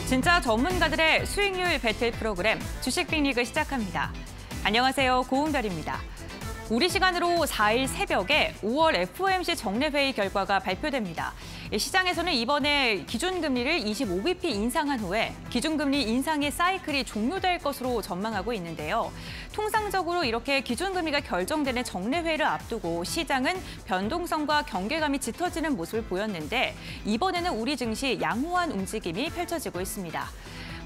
진짜 전문가들의 수익률 배틀 프로그램 주식 빅리그 시작합니다. 안녕하세요. 고은별입니다. 우리 시간으로 4일 새벽에 5월 FOMC 정례회의 결과가 발표됩니다. 시장에서는 이번에 기준금리를 25bp 인상한 후에 기준금리 인상의 사이클이 종료될 것으로 전망하고 있는데요. 통상적으로 이렇게 기준금리가 결정되는 정례회의를 앞두고 시장은 변동성과 경계감이 짙어지는 모습을 보였는데 이번에는 우리 증시 양호한 움직임이 펼쳐지고 있습니다.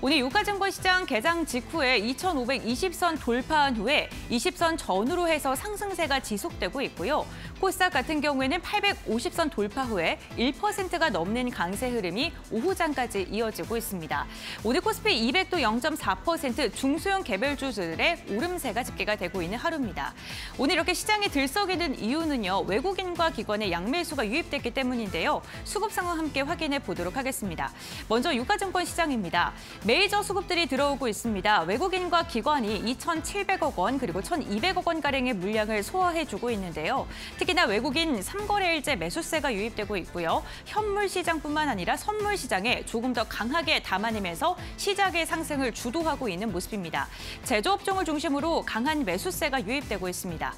오늘 유가증권 시장 개장 직후에 2,520선 돌파한 후에 20선 전후로 해서 상승세가 지속되고 있고요. 코스닥 같은 경우에는 850선 돌파 후에 1%가 넘는 강세 흐름이 오후장까지 이어지고 있습니다. 오늘 코스피 200도 0.4% 중소형 개별주들의 오름세가 집계가 되고 있는 하루입니다. 오늘 이렇게 시장이 들썩이는 이유는요. 외국인과 기관의 양매수가 유입됐기 때문인데요. 수급 상황 함께 확인해 보도록 하겠습니다. 먼저 유가증권 시장입니다. 메이저 수급들이 들어오고 있습니다. 외국인과 기관이 2,700억 원 그리고 1,200억 원가량의 물량을 소화해주고 있는데요. 특히나 외국인 3거래일제 매수세가 유입되고 있고요. 현물 시장뿐만 아니라 선물 시장에 조금 더 강하게 담아내면서 시장의 상승을 주도하고 있는 모습입니다. 제조업종을 중심으로 강한 매수세가 유입되고 있습니다.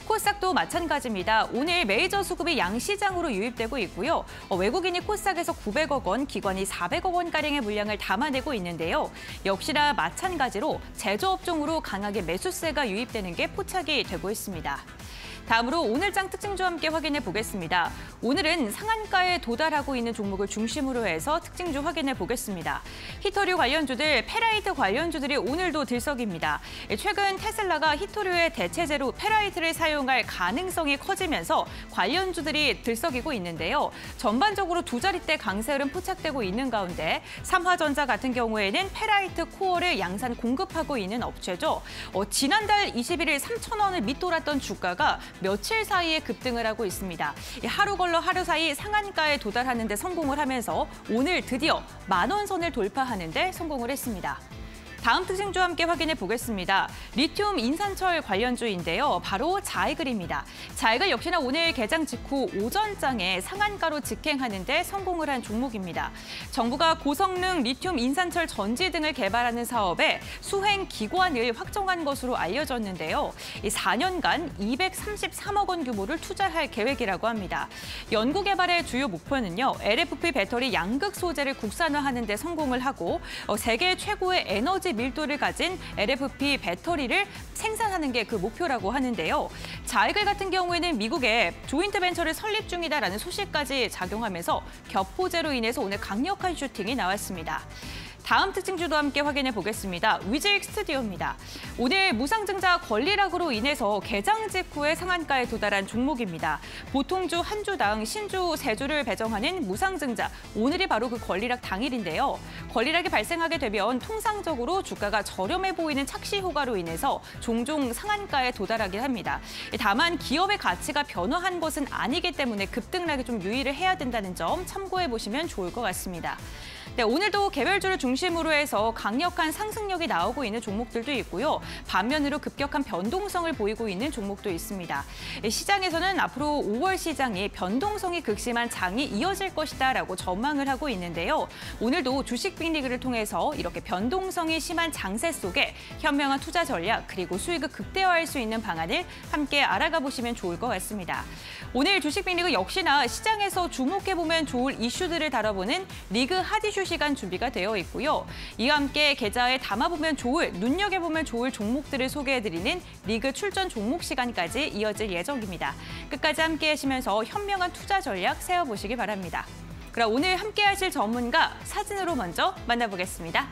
코스닥도 마찬가지입니다. 오늘 메이저 수급이 양시장으로 유입되고 있고요. 외국인이 코스닥에서 900억 원, 기관이 400억 원가량의 물량을 담아내고 있는데요. 역시나 마찬가지로 제조업종으로 강하게 매수세가 유입되는 게 포착이 되고 있습니다. 다음으로 오늘장 특징주와 함께 확인해 보겠습니다. 오늘은 상한가에 도달하고 있는 종목을 중심으로 해서 특징주 확인해 보겠습니다. 히토류 관련주들, 페라이트 관련주들이 오늘도 들썩입니다. 최근 테슬라가 히토류의 대체제로 페라이트를 사용할 가능성이 커지면서 관련주들이 들썩이고 있는데요. 전반적으로 두 자릿대 강세 흐름 포착되고 있는 가운데 삼화전자 같은 경우에는 페라이트 코어를 양산 공급하고 있는 업체죠. 지난달 21일 3,000원을 밑돌았던 주가가 며칠 사이에 급등을 하고 있습니다. 하루 걸러 하루 사이 상한가에 도달하는 데 성공을 하면서 오늘 드디어 10,000원 선을 돌파하는 데 성공을 했습니다. 다음 특징주와 함께 확인해 보겠습니다. 리튬 인산철 관련주인데요. 바로 자이글입니다. 자이글 역시나 오늘 개장 직후 오전장에 상한가로 직행하는 데 성공을 한 종목입니다. 정부가 고성능 리튬 인산철 전지 등을 개발하는 사업에 수행 기관을 확정한 것으로 알려졌는데요. 4년간 233억 원 규모를 투자할 계획이라고 합니다. 연구개발의 주요 목표는요. LFP 배터리 양극 소재를 국산화하는 데 성공을 하고 세계 최고의 에너지 밀도를 가진 LFP 배터리를 생산하는 게 그 목표라고 하는데요. 자이글 같은 경우에는 미국에 조인트 벤처를 설립 중이다라는 소식까지 작용하면서 겹호재로 인해서 오늘 강력한 슈팅이 나왔습니다. 다음 특징주도 함께 확인해 보겠습니다. 위직 스튜디오입니다. 오늘 무상증자 권리락으로 인해서 개장 직후에 상한가에 도달한 종목입니다. 보통주 한 주당 신주 3주를 배정하는 무상증자, 오늘이 바로 그 권리락 당일인데요. 권리락이 발생하게 되면 통상적으로 주가가 저렴해 보이는 착시 효과로 인해서 종종 상한가에 도달하긴 합니다. 다만 기업의 가치가 변화한 것은 아니기 때문에 급등락에 좀 유의를 해야 된다는 점 참고해 보시면 좋을 것 같습니다. 네, 오늘도 개별주를 중심으로 해서 강력한 상승력이 나오고 있는 종목들도 있고요. 반면으로 급격한 변동성을 보이고 있는 종목도 있습니다. 시장에서는 앞으로 5월 시장이 변동성이 극심한 장이 이어질 것이다라고 전망을 하고 있는데요. 오늘도 주식 빅리그를 통해서 이렇게 변동성이 심한 장세 속에 현명한 투자 전략 그리고 수익을 극대화할 수 있는 방안을 함께 알아가 보시면 좋을 것 같습니다. 오늘 주식 빅리그 역시나 시장에서 주목해보면 좋을 이슈들을 다뤄보는 리그 핫 이슈 시간 준비가 되어 있고요. 이와 함께 계좌에 담아보면 좋을, 눈여겨보면 좋을 종목들을 소개해드리는 리그 출전 종목 시간까지 이어질 예정입니다. 끝까지 함께 하시면서 현명한 투자 전략 세워보시기 바랍니다. 그럼 오늘 함께 하실 전문가 사진으로 먼저 만나보겠습니다.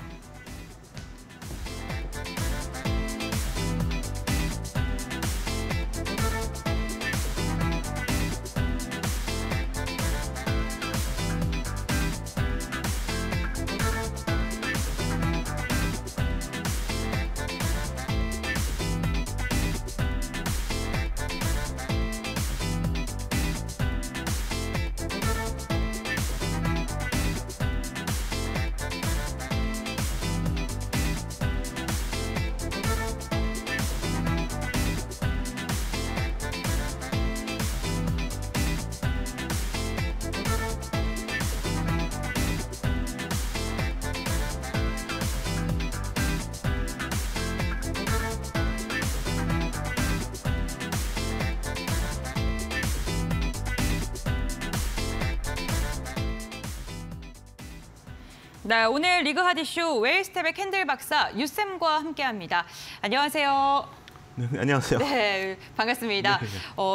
네, 오늘 리그 핫 이슈 웨일스텝의 캔들 박사 유쌤과 함께합니다. 안녕하세요. 네, 안녕하세요. 네, 반갑습니다. 네.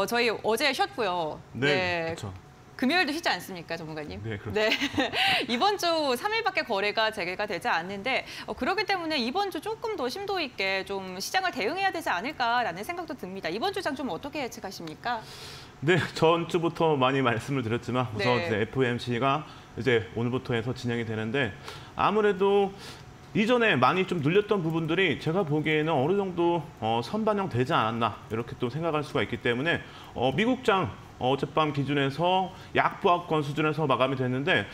저희 어제 쉬었고요. 네, 그렇죠. 금요일도 쉬지 않습니까, 전문가님? 네, 그렇죠. 네. 이번 주 3일밖에 거래가 재개가 되지 않는데 그렇기 때문에 이번 주 조금 더 심도 있게 좀 시장을 대응해야 되지 않을까라는 생각도 듭니다. 이번 주 장 좀 어떻게 예측하십니까? 네, 전 주부터 많이 말씀을 드렸지만 우선 네. 이제 FOMC가 이제 오늘부터 해서 진행이 되는데 아무래도 이전에 많이 좀 눌렸던 부분들이 제가 보기에는 어느 정도 선반영되지 않았나 이렇게 또 생각할 수가 있기 때문에 미국장 어젯밤 기준에서 약보합권 수준에서 마감이 됐는데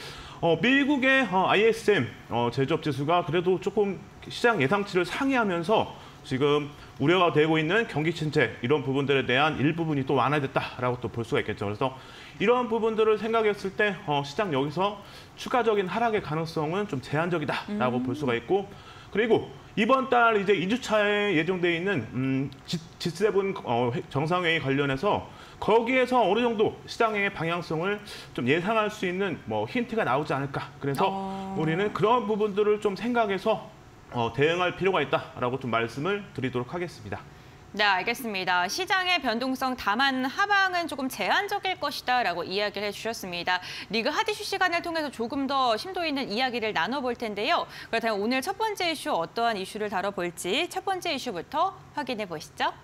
미국의 ISM 제조업 지수가 그래도 조금 시장 예상치를 상회하면서 지금 우려가 되고 있는 경기 침체 이런 부분들에 대한 일부분이 또 완화됐다라고 또 볼 수가 있겠죠. 그래서 이런 부분들을 생각했을 때 시장 여기서 추가적인 하락의 가능성은 좀 제한적이다라고 볼 수가 있고 그리고 이번 달 이제 2주차에 예정되어 있는 G7 정상회의 관련해서 거기에서 어느 정도 시장의 방향성을 좀 예상할 수 있는 힌트가 나오지 않을까. 그래서 우리는 그런 부분들을 좀 생각해서 대응할 필요가 있다라고 좀 말씀을 드리도록 하겠습니다. 네, 알겠습니다. 시장의 변동성 다만 하방은 조금 제한적일 것이다라고 이야기를 해주셨습니다. 리그 핫 이슈 시간을 통해서 조금 더 심도 있는 이야기를 나눠볼 텐데요. 그렇다면 오늘 첫 번째 이슈 어떠한 이슈를 다뤄볼지 첫 번째 이슈부터 확인해 보시죠.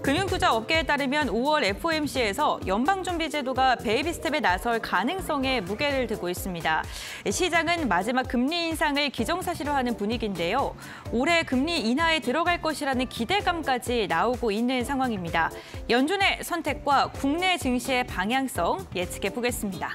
금융투자 업계에 따르면 5월 FOMC에서 연방준비제도가 베이비 스텝에 나설 가능성에 무게를 두고 있습니다. 시장은 마지막 금리 인상을 기정사실화하는 분위기인데요. 올해 금리 인하에 들어갈 것이라는 기대감까지 나오고 있는 상황입니다. 연준의 선택과 국내 증시의 방향성 예측해 보겠습니다.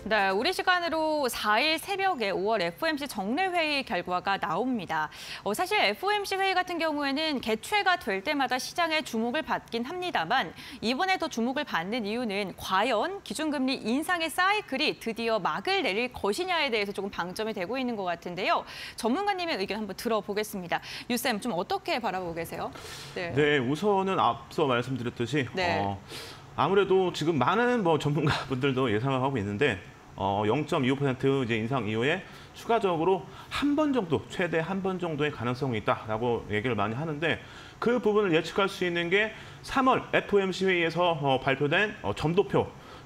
네, 우리 시간으로 4일 새벽에 5월 FOMC 정례회의 결과가 나옵니다. 사실 FOMC 회의 같은 경우에는 개최가 될 때마다 시장의 주목을 받긴 합니다만 이번에 더 주목을 받는 이유는 과연 기준금리 인상의 사이클이 드디어 막을 내릴 것이냐에 대해서 조금 방점이 되고 있는 것 같은데요. 전문가님의 의견 한번 들어보겠습니다. 유쌤, 좀 어떻게 바라보고 계세요? 네, 우선은 앞서 말씀드렸듯이 네. 아무래도 지금 많은 전문가분들도 예상을 하고 있는데 0.25% 이제 인상 이후에 추가적으로 한 번 정도, 최대 한 번 정도의 가능성이 있다라고 얘기를 많이 하는데 그 부분을 예측할 수 있는 게 3월 FOMC 회의에서 발표된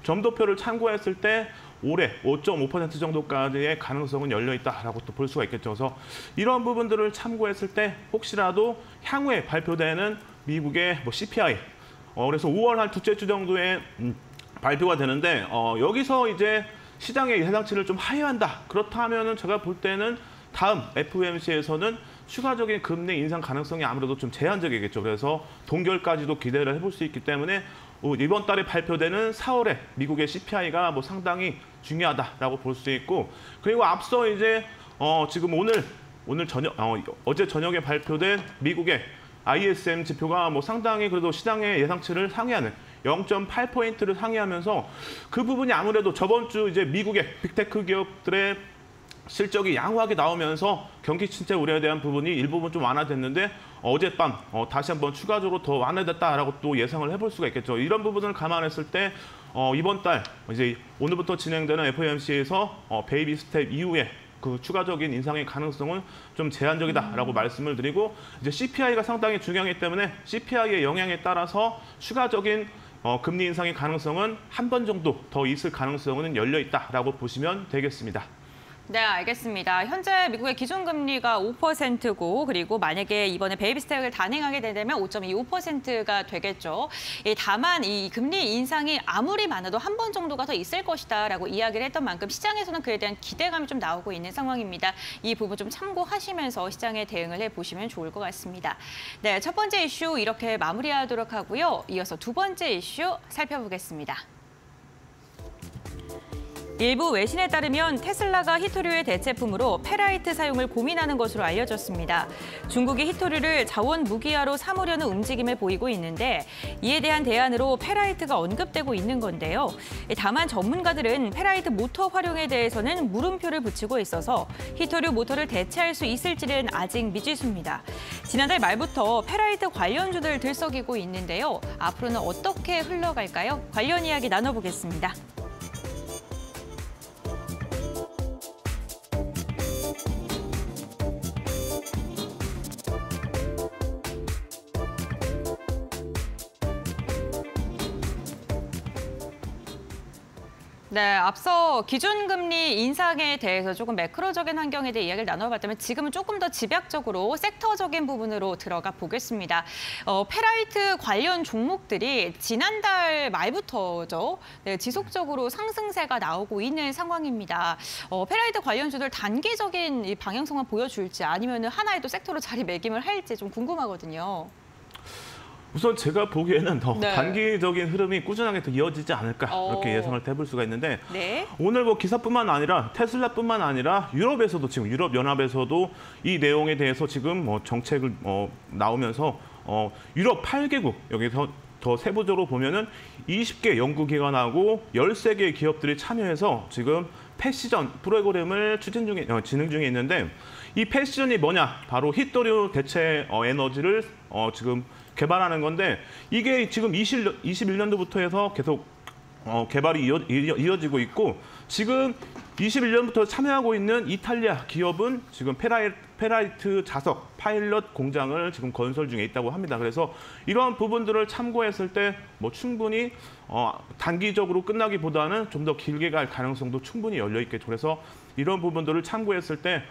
점도표를 참고했을 때 올해 5.5% 정도까지의 가능성은 열려 있다라고 또 볼 수가 있겠죠. 그래서 이런 부분들을 참고했을 때 혹시라도 향후에 발표되는 미국의 CPI 그래서 5월 한 둘째 주 정도에 발표가 되는데 여기서 이제 시장의 예상치를 좀 하회한다. 그렇다면은 제가 볼 때는 다음 FOMC에서는 추가적인 금리 인상 가능성이 아무래도 좀 제한적이겠죠. 그래서 동결까지도 기대를 해볼 수 있기 때문에 이번 달에 발표되는 4월에 미국의 CPI가 상당히 중요하다라고 볼 수 있고 그리고 앞서 이제 지금 오늘 저녁 어제 저녁에 발표된 미국의 ISM 지표가 상당히 그래도 시장의 예상치를 상회하는 0.8포인트를 상회하면서 그 부분이 아무래도 저번 주 이제 미국의 빅테크 기업들의 실적이 양호하게 나오면서 경기 침체 우려에 대한 부분이 일부분 좀 완화됐는데 어젯밤 다시 한번 추가적으로 더 완화됐다라고 또 예상을 해볼 수가 있겠죠. 이런 부분을 감안했을 때 이번 달 이제 오늘부터 진행되는 FOMC에서 베이비 스텝 이후에 그 추가적인 인상의 가능성은 좀 제한적이다라고 말씀을 드리고 이제 CPI가 상당히 중요하기 때문에 CPI의 영향에 따라서 추가적인 금리 인상의 가능성은 한 번 정도 더 있을 가능성은 열려 있다라고 보시면 되겠습니다. 네, 알겠습니다. 현재 미국의 기준금리가 5%고 그리고 만약에 이번에 베이비 스텝을 단행하게 되면 5.25%가 되겠죠. 다만 이 금리 인상이 아무리 많아도 한 번 정도가 더 있을 것이다라고 이야기를 했던 만큼 시장에서는 그에 대한 기대감이 좀 나오고 있는 상황입니다. 이 부분 좀 참고하시면서 시장에 대응을 해보시면 좋을 것 같습니다. 네, 첫 번째 이슈 이렇게 마무리하도록 하고요. 이어서 두 번째 이슈 살펴보겠습니다. 일부 외신에 따르면 테슬라가 히토류의 대체품으로 페라이트 사용을 고민하는 것으로 알려졌습니다. 중국이 히토류를 자원 무기화로 삼으려는 움직임을 보이고 있는데 이에 대한 대안으로 페라이트가 언급되고 있는 건데요. 다만 전문가들은 페라이트 모터 활용에 대해서는 물음표를 붙이고 있어서 히토류 모터를 대체할 수 있을지는 아직 미지수입니다. 지난달 말부터 페라이트 관련주들 들썩이고 있는데요. 앞으로는 어떻게 흘러갈까요? 관련 이야기 나눠보겠습니다. 네, 앞서 기준금리 인상에 대해서 조금 매크로적인 환경에 대해 이야기를 나눠봤다면 지금은 조금 더 집약적으로 섹터적인 부분으로 들어가 보겠습니다. 페라이트 관련 종목들이 지난달 말부터죠. 네, 지속적으로 상승세가 나오고 있는 상황입니다. 페라이트 관련주들 단기적인 이 방향성만 보여줄지 아니면 하나의 또 섹터로 자리매김을 할지 좀 궁금하거든요. 우선 제가 보기에는 더 단기적인 흐름이 꾸준하게 더 이어지지 않을까 이렇게 예상을 해볼 수가 있는데 오늘 뭐 기사뿐만 아니라 테슬라뿐만 아니라 유럽에서도 지금 유럽연합에서도 이 내용에 대해서 지금 뭐 정책을 나오면서 유럽 8개국 여기서 더 세부적으로 보면은 20개 연구기관하고 13개의 기업들이 참여해서 지금 패시전 프로그램을 진행 중에 있는데 이 패시전이 뭐냐? 바로 히토류 대체 에너지를 지금 개발하는 건데 이게 지금 21년도부터 해서 계속 개발이 이어지고 있고 지금 21년부터 참여하고 있는 이탈리아 기업은 지금 페라이트 자석 파일럿 공장을 지금 건설 중에 있다고 합니다. 그래서 이러한 부분들을 참고했을 때 뭐 충분히 단기적으로 끝나기보다는 좀 더 길게 갈 가능성도 충분히 열려 있겠죠. 그래서 이런 부분들을 참고했을 때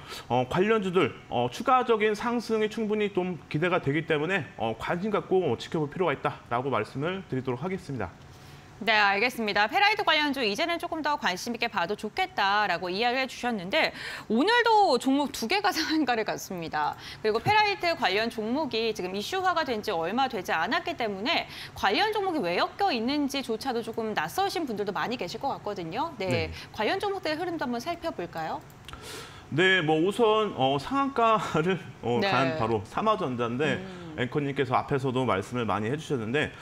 관련주들 추가적인 상승이 충분히 좀 기대가 되기 때문에 관심 갖고 지켜볼 필요가 있다라고 말씀을 드리도록 하겠습니다. 네, 알겠습니다. 페라이트 관련주 이제는 조금 더 관심 있게 봐도 좋겠다라고 이야기를 해주셨는데 오늘도 종목 2개가 상한가를 갔습니다. 그리고 페라이트 관련 종목이 지금 이슈화가 된 지 얼마 되지 않았기 때문에 관련 종목이 왜 엮여 있는지조차도 조금 낯서신 분들도 많이 계실 것 같거든요. 네, 관련 종목들의 흐름도 한번 살펴볼까요? 네, 뭐 우선 상한가를 간 바로 삼화전자인데 앵커님께서 앞에서도 말씀을 많이 해주셨는데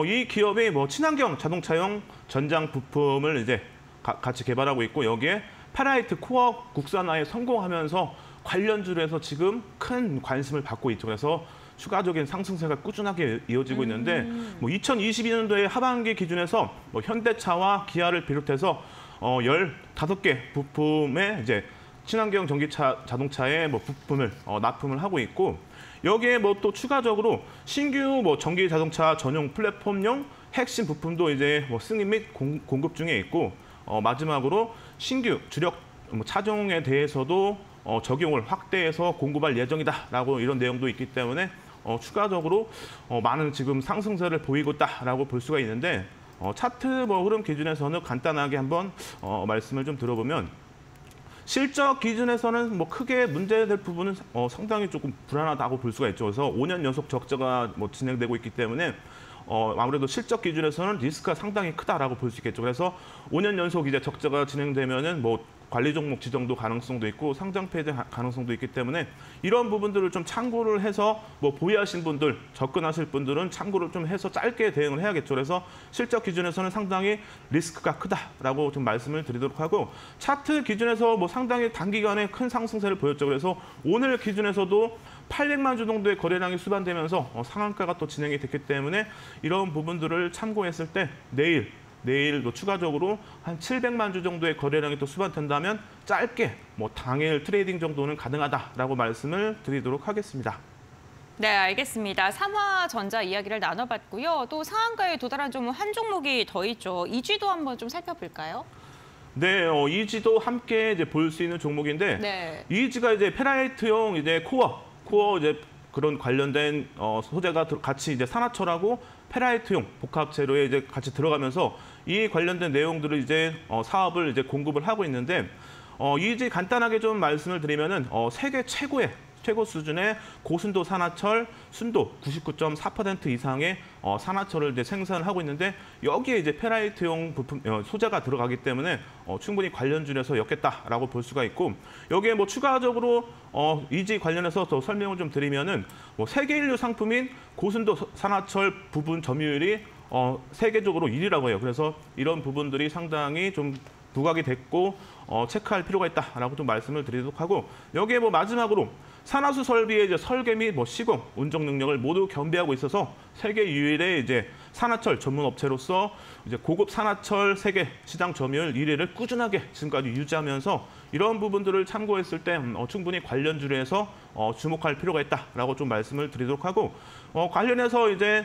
이 기업이 뭐 친환경 자동차용 전장 부품을 이제 같이 개발하고 있고 여기에 페라이트 코어 국산화에 성공하면서 관련주로 해서 지금 큰 관심을 받고 있죠. 그래서 추가적인 상승세가 꾸준하게 이어지고 있는데 뭐 2022년도에 하반기 기준에서 뭐 현대차와 기아를 비롯해서 15개 부품에 이제 친환경 전기차 자동차에 뭐 부품을 납품을 하고 있고 여기에 뭐 또 추가적으로 신규 뭐 전기 자동차 전용 플랫폼용 핵심 부품도 이제 뭐 승인 및 공급 중에 있고 마지막으로 신규 주력 차종에 대해서도 적용을 확대해서 공급할 예정이다라고 이런 내용도 있기 때문에 추가적으로 많은 지금 상승세를 보이고 있다라고 볼 수가 있는데 차트 뭐 흐름 기준에서는 간단하게 한번 말씀을 좀 들어보면. 실적 기준에서는 뭐 크게 문제될 부분은 상당히 조금 불안하다고 볼 수가 있죠. 그래서 5년 연속 적자가 뭐 진행되고 있기 때문에 아무래도 실적 기준에서는 리스크가 상당히 크다라고 볼 수 있겠죠. 그래서 5년 연속 이제 적자가 진행되면은 뭐 관리 종목 지정도 가능성도 있고 상장 폐지 가능성도 있기 때문에 이런 부분들을 좀 참고를 해서 뭐 보유하신 분들, 접근하실 분들은 참고를 좀 해서 짧게 대응을 해야겠죠. 그래서 실적 기준에서는 상당히 리스크가 크다라고 좀 말씀을 드리도록 하고 차트 기준에서 뭐 상당히 단기간에 큰 상승세를 보였죠. 그래서 오늘 기준에서도 800만 주 정도의 거래량이 수반되면서 상한가가 또 진행이 됐기 때문에 이런 부분들을 참고했을 때 내일도 추가적으로 한 700만 주 정도의 거래량이 또 수반된다면 짧게 뭐 당일 트레이딩 정도는 가능하다라고 말씀을 드리도록 하겠습니다. 네, 알겠습니다. 삼화전자 이야기를 나눠봤고요. 또 상한가에 도달한 종목 한 종목이 더 있죠. 이쥐도 한번 좀 살펴볼까요? 네, 이지도 함께 이제 볼 수 있는 종목인데 네. 이지가 이제 페라이트용 이제 코어 이제 그런 관련된 소재가 같이 이제 산화철하고 페라이트용 복합 재료에 이제 같이 들어가면서 이 관련된 내용들을 이제 사업을 이제 공급을 하고 있는데 이지 간단하게 좀 말씀을 드리면은 세계 최고 수준의 고순도 산화철 순도 99.4% 이상의 산화철을 이제 생산을 하고 있는데 여기에 이제 페라이트용 부품 소재가 들어가기 때문에 충분히 관련주에서 엮겠다라고 볼 수가 있고 여기에 뭐 추가적으로 이지 관련해서 더 설명을 좀 드리면은 뭐 세계 인류 상품인 고순도 산화철 부분 점유율이 세계적으로 1위라고 해요. 그래서 이런 부분들이 상당히 좀 부각이 됐고 체크할 필요가 있다라고 좀 말씀을 드리도록 하고 여기에 뭐 마지막으로 산화수 설비의 이제 설계 및 뭐 시공, 운정 능력을 모두 겸비하고 있어서 세계 유일의 이제 산화철 전문 업체로서 이제 고급 산화철 세계 시장 점유율 1위를 꾸준하게 지금까지 유지하면서 이런 부분들을 참고했을 때 충분히 관련주에서 주목할 필요가 있다라고 좀 말씀을 드리도록 하고 관련해서 이제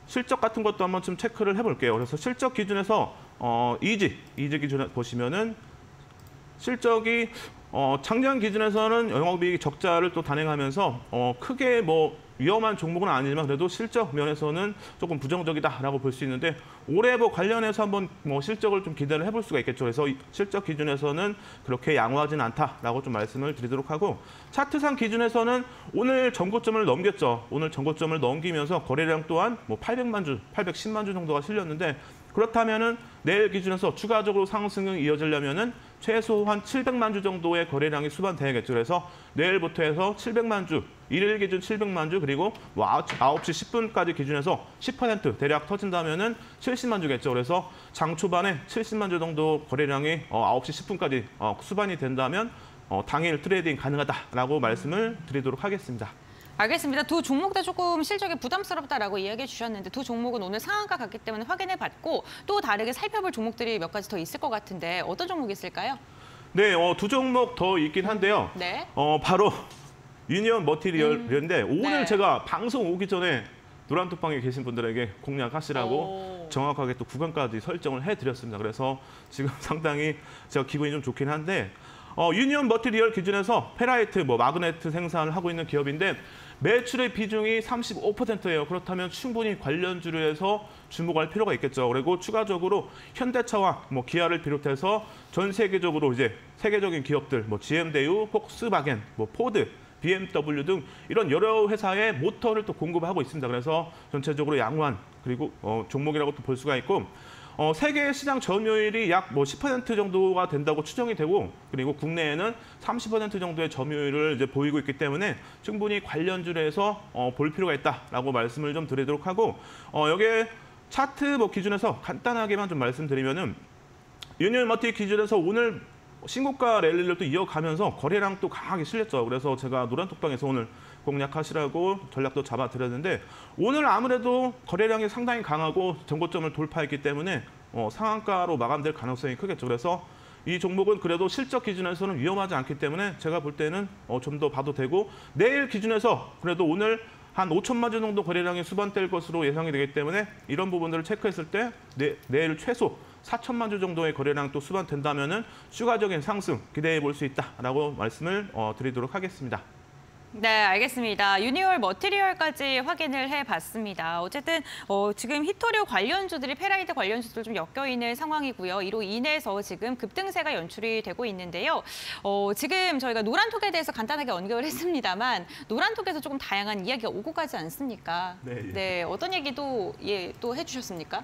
실적 같은 것도 한번 좀 체크를 해볼게요. 그래서 실적 기준에서 이지 기준에 보시면은 실적이 작년 기준에서는 영업이익 적자를 또 단행하면서 크게 뭐 위험한 종목은 아니지만 그래도 실적 면에서는 조금 부정적이다라고 볼 수 있는데 올해 뭐 관련해서 한번 뭐 실적을 좀 기대를 해볼 수가 있겠죠. 그래서 실적 기준에서는 그렇게 양호하진 않다라고 좀 말씀을 드리도록 하고 차트상 기준에서는 오늘 전고점을 넘겼죠. 오늘 전고점을 넘기면서 거래량 또한 뭐 800만 주, 810만 주 정도가 실렸는데 그렇다면은 내일 기준에서 추가적으로 상승이 이어지려면은 최소한 700만 주 정도의 거래량이 수반돼야겠죠. 그래서 내일부터 해서 700만 주, 일일 기준 700만 주 그리고 뭐 9시 10분까지 기준해서 10% 대략 터진다면은 70만 주겠죠. 그래서 장 초반에 70만 주 정도 거래량이 9시 10분까지 수반이 된다면 당일 트레이딩 가능하다라고 말씀을 드리도록 하겠습니다. 알겠습니다. 두 종목 다 조금 실적이 부담스럽다라고 이야기해 주셨는데 두 종목은 오늘 상한가 갔기 때문에 확인해 봤고 또 다르게 살펴볼 종목들이 몇 가지 더 있을 것 같은데 어떤 종목이 있을까요? 네, 두 종목 더 있긴 한데요. 네. 바로 유니온 머티리얼인데 오늘 네. 제가 방송 오기 전에 노란톡방에 계신 분들에게 공략하시라고 정확하게 또 구간까지 설정을 해드렸습니다. 그래서 지금 상당히 제가 기분이 좀 좋긴 한데 유니온 머티리얼 기준에서 페라이트, 마그네트 생산을 하고 있는 기업인데 매출의 비중이 35%예요. 그렇다면 충분히 관련주로 해서 주목할 필요가 있겠죠. 그리고 추가적으로 현대차와 기아를 비롯해서 전 세계적으로 이제 세계적인 기업들, GM 대유, 폭스바겐, 포드, BMW 등 이런 여러 회사의 모터를 또 공급하고 있습니다. 그래서 전체적으로 양호한 그리고 종목이라고 또 볼 수가 있고 세계 시장 점유율이 약 10% 정도가 된다고 추정이 되고 그리고 국내에는 30% 정도의 점유율을 이제 보이고 있기 때문에 충분히 관련주에서 볼 필요가 있다라고 말씀을 좀 드리도록 하고 여기에 차트 기준에서 간단하게만 좀 말씀드리면은 유니온 머티 기준에서 오늘 신고가 랠리를 또 이어가면서 거래량 또 강하게 실렸죠. 그래서 제가 노란톡방에서 오늘 공략하시라고 전략도 잡아드렸는데 오늘 아무래도 거래량이 상당히 강하고 전고점을 돌파했기 때문에 상한가로 마감될 가능성이 크겠죠. 그래서 이 종목은 그래도 실적 기준에서는 위험하지 않기 때문에 제가 볼 때는 좀 더 봐도 되고 내일 기준에서 그래도 오늘 한 5천만 주 정도 거래량이 수반될 것으로 예상이 되기 때문에 이런 부분들을 체크했을 때 내일 최소 4천만 주 정도의 거래량 또 수반된다면은 추가적인 상승 기대해 볼 수 있다라고 말씀을 드리도록 하겠습니다. 네, 알겠습니다. 유니온 머티리얼까지 확인을 해봤습니다. 어쨌든 지금 히토류 관련주들이 페라이트 관련주들 좀 엮여있는 상황이고요. 이로 인해서 지금 급등세가 연출이 되고 있는데요. 지금 저희가 노란톡에 대해서 간단하게 언급을 했습니다만 노란톡에서 조금 다양한 이야기가 오고 가지 않습니까? 네, 어떤 얘기도 또 해주셨습니까?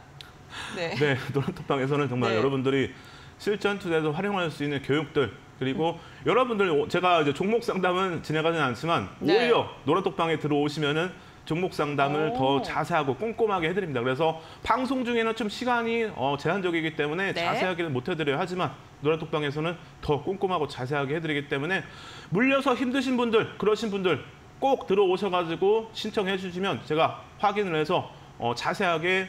네, 노란톡방에서는 정말 네. 여러분들이 실전 투자에서 활용할 수 있는 교육들 그리고 여러분들 제가 이제 종목 상담은 진행하지는 않지만 오히려 노란톡방에 들어오시면은 종목 상담을 더 자세하고 꼼꼼하게 해드립니다. 그래서 방송 중에는 좀 시간이 제한적이기 때문에 자세하게는 못 해드려요. 하지만 노란톡방에서는 더 꼼꼼하고 자세하게 해드리기 때문에 물려서 힘드신 분들, 그러신 분들 꼭 들어오셔가지고 신청해 주시면 제가 확인을 해서 자세하게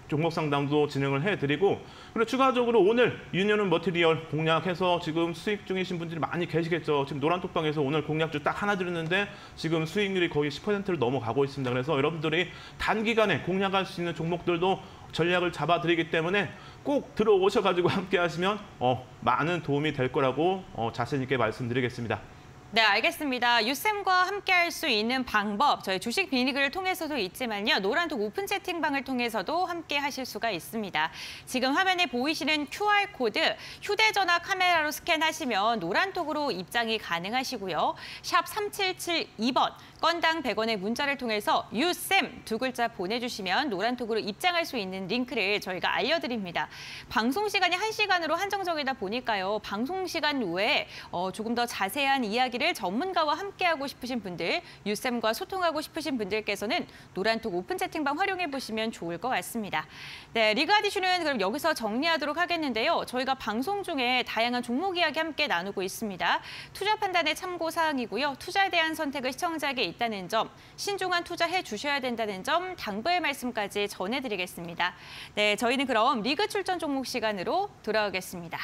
종목 상담도 진행을 해드리고 그리고 추가적으로 오늘 유니온 머티리얼 공략해서 지금 수익 중이신 분들이 많이 계시겠죠. 지금 노란톡방에서 오늘 공략주 딱 하나 드렸는데 지금 수익률이 거의 10%를 넘어가고 있습니다. 그래서 여러분들이 단기간에 공략할 수 있는 종목들도 전략을 잡아드리기 때문에 꼭 들어오셔가지고 함께 하시면 많은 도움이 될 거라고 자신 있게 말씀드리겠습니다. 네, 알겠습니다. 유쌤과 함께할 수 있는 방법, 저희 주식 빅리그를 통해서도 있지만요. 노란톡 오픈 채팅방을 통해서도 함께 하실 수가 있습니다. 지금 화면에 보이시는 QR코드, 휴대전화 카메라로 스캔하시면 노란톡으로 입장이 가능하시고요. 샵 3772번, 건당 100원의 문자를 통해서 유쌤 두 글자 보내주시면 노란톡으로 입장할 수 있는 링크를 저희가 알려드립니다. 방송 시간이 1시간으로 한정적이다 보니까요. 방송 시간 외에 조금 더 자세한 이야기를 전문가와 함께하고 싶으신 분들, 유쌤과 소통하고 싶으신 분들께서는 노란톡 오픈 채팅방 활용해 보시면 좋을 것 같습니다. 네, 리그 아디슈는 그럼 여기서 정리하도록 하겠는데요. 저희가 방송 중에 다양한 종목 이야기 함께 나누고 있습니다. 투자 판단의 참고 사항이고요. 투자에 대한 선택을 시청자에게 있다는 점, 신중한 투자해 주셔야 된다는 점, 당부의 말씀까지 전해드리겠습니다. 네, 저희는 그럼 리그 출전 종목 시간으로 돌아오겠습니다.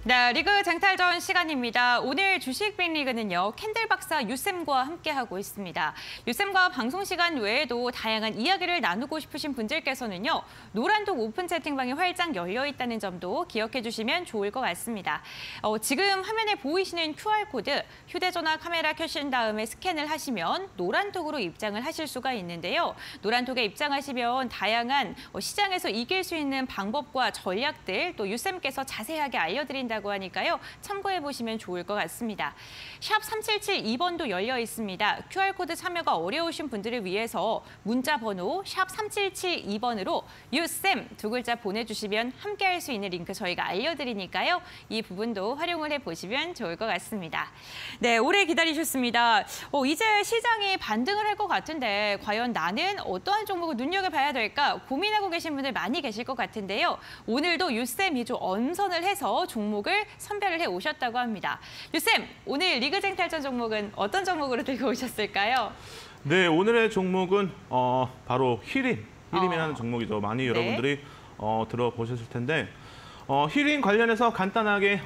네, 리그 쟁탈전 시간입니다. 오늘 주식 빅리그는요, 캔들 박사 유쌤과 함께하고 있습니다. 유쌤과 방송 시간 외에도 다양한 이야기를 나누고 싶으신 분들께서는요, 노란톡 오픈 채팅방이 활짝 열려 있다는 점도 기억해 주시면 좋을 것 같습니다. 지금 화면에 보이시는 QR코드, 휴대전화 카메라 켜신 다음에 스캔을 하시면 노란톡으로 입장을 하실 수가 있는데요. 노란톡에 입장하시면 다양한 시장에서 이길 수 있는 방법과 전략들, 또 유쌤께서 자세하게 알려드린다고 하니까요. 참고해 보시면 좋을 것 같습니다. 샵 3772번도 열려 있습니다. QR코드 참여가 어려우신 분들을 위해서 문자 번호 샵 3772번으로 유쌤 두 글자 보내주시면 함께할 수 있는 링크 저희가 알려드리니까요. 이 부분도 활용을 해보시면 좋을 것 같습니다. 네, 오래 기다리셨습니다. 이제 시장이 반등을 할 것 같은데 과연 나는 어떠한 종목을 눈여겨봐야 될까 고민하고 계신 분들 많이 계실 것 같은데요. 오늘도 유쌤이 좀 엄선을 해서 종목을 선별을 해 오셨다고 합니다. 유쌤, 오늘 리그 쟁탈전 종목은 어떤 종목으로 들고 오셨을까요? 네, 오늘의 종목은 바로 히림이라는 종목이죠. 많이 여러분들이 들어보셨을 텐데 히림 관련해서 간단하게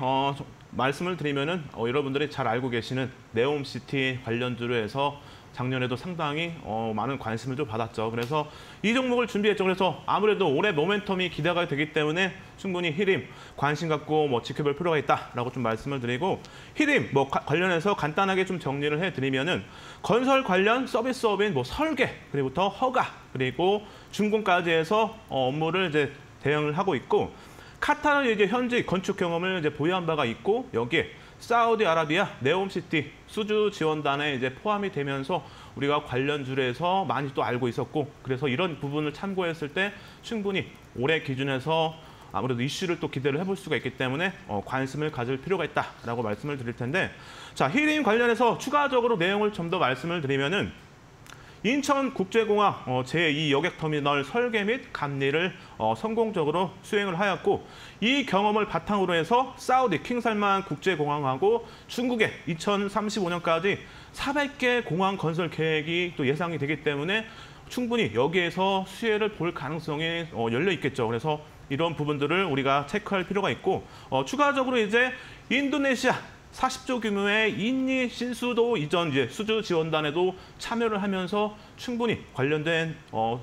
말씀을 드리면은 여러분들이 잘 알고 계시는 네옴시티 관련주로 해서 작년에도 상당히 많은 관심을 좀 받았죠. 그래서 이 종목을 준비했죠. 그래서 아무래도 올해 모멘텀이 기대가 되기 때문에 충분히 히림 관심 갖고 지켜볼 필요가 있다라고 좀 말씀을 드리고, 히림 관련해서 간단하게 좀 정리를 해드리면은 건설 관련 서비스업인 설계, 그리고부터 허가, 그리고 준공까지 해서 업무를 이제 대응을 하고 있고, 카타르 이제 현지 건축 경험을 이제 보유한 바가 있고, 여기에 사우디아라비아 네옴시티 수주 지원단에 이제 포함이 되면서 우리가 관련주에서 많이 또 알고 있었고, 그래서 이런 부분을 참고했을 때 충분히 올해 기준에서 아무래도 이슈를 또 기대를 해볼 수가 있기 때문에 관심을 가질 필요가 있다라고 말씀을 드릴 텐데, 자, 히림 관련해서 추가적으로 내용을 좀 더 말씀을 드리면은 인천국제공항 제2 여객터미널 설계 및 감리를 성공적으로 수행을 하였고, 이 경험을 바탕으로 해서 사우디 킹살만 국제공항하고 중국에 2035년까지 400개 공항 건설 계획이 또 예상이 되기 때문에 충분히 여기에서 수혜를 볼 가능성이 열려 있겠죠. 그래서 이런 부분들을 우리가 체크할 필요가 있고, 추가적으로 이제 인도네시아 40조 규모의 인니 신수도 이전 이제 수주 지원단에도 참여를 하면서 충분히 관련된